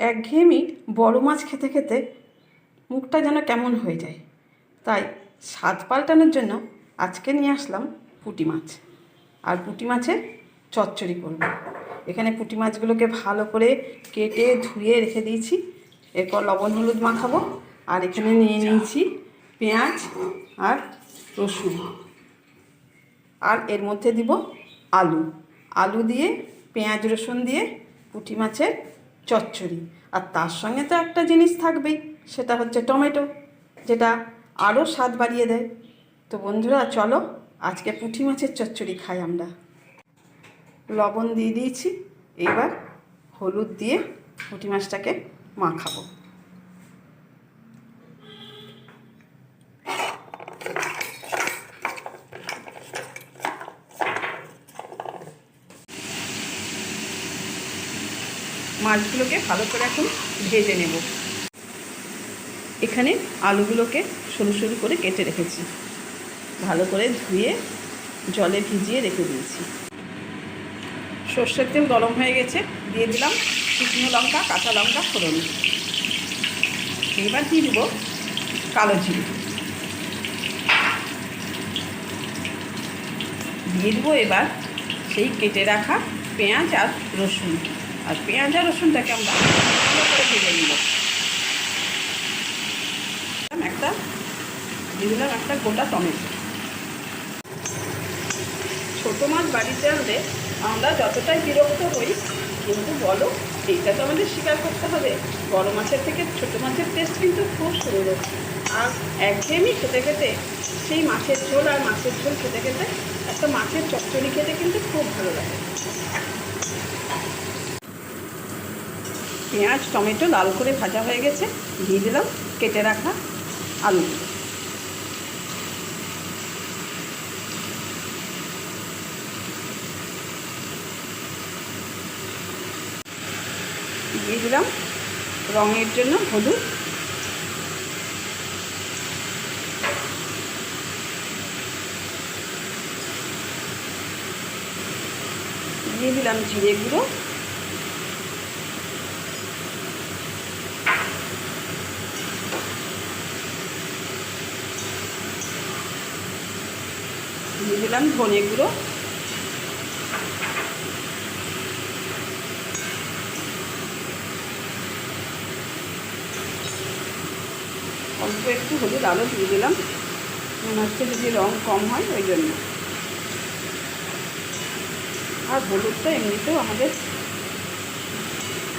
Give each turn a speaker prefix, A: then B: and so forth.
A: একঘেয়েমি বড় মাছ খেতে খেতে মুখটা যেন কেমন হয়ে যায়। তাই স্বাদ পাল্টানোর জন্য আজকে নিয়ে আসলাম পুঁটি মাছ। আর পুঁটি মাছের চচ্চড়ি করব। এখানে পুঁটি মাছগুলোকে ভালো করে কেটে ধুয়ে রেখে দিয়েছি। এরপর লবণ হলুদ মাখাবো। আর এখানে নিয়ে নিয়েছি পেঁয়াজ আর রসুন, আর এর মধ্যে দিব আলু। আলু দিয়ে পেঁয়াজ রসুন দিয়ে পুঁটি মাছের চচ্চড়ি। আর তার সঙ্গে তো একটা জিনিস থাকবেই, সেটা হচ্ছে টমেটো, যেটা আরও স্বাদ বাড়িয়ে দেয়। তো বন্ধুরা চলো আজকে পুঁটি মাছের চচ্চড়ি খাই আমরা। লবণ দিয়ে দিয়েছি, এবার হলুদ দিয়ে পুঁটি মাছটাকে মাখাবো। মাছগুলোকে ভালো করে এখন ভেজে নেব। এখানে আলুগুলোকে সরু সরু করে কেটে রেখেছি, ভালো করে ধুয়ে জলে ভিজিয়ে রেখে দিয়েছি। সর্ষের তেল গরম হয়ে গেছে, দিয়ে দিলাম শুকনো লঙ্কা, কাঁচা লঙ্কা ফোড়ন। এবার দিয়ে দেবো কালো জিরে, দিয়ে দেবো এবার সেই কেটে রাখা পেঁয়াজ আর রসুন। আর পেঁয়াজ আর রসুনটাকে আমরা ভালো করে ভেজে নেব। দিয়ে দিলাম একটা গোটা টমেটো। ছোটো মাছ বাড়িতে আনলে আমরা যতটাই বিরক্ত হই, কিন্তু বলো এইটা তো আমাদের স্বীকার করতে হবে, বড় মাছের থেকে ছোটো মাছের টেস্ট কিন্তু খুব সুন্দর। আর একঘেয়েমি খেতে খেতে সেই মাছের ঝোল আর মাছের ঝোল খেতে খেতে একটা মাছের চচ্চড়ি খেতে কিন্তু খুব ভালো লাগে। পেঁয়াজ টমেটো লাল করে ভাজা হয়ে গেছে, দিয়ে দিলাম কেটে রাখা আলু। দিয়ে দিলাম রঙের জন্য হলুদ, দিয়ে দিলাম জিরে গুঁড়ো, দিয়ে দিলাম ধনে গুঁড়ো, অল্প একটু হলুদ আলো দিয়ে দিলাম, মনে হচ্ছে যদি রঙ কম হয় ওই জন্য। আর হলুদটা এমনিতেও আমাদের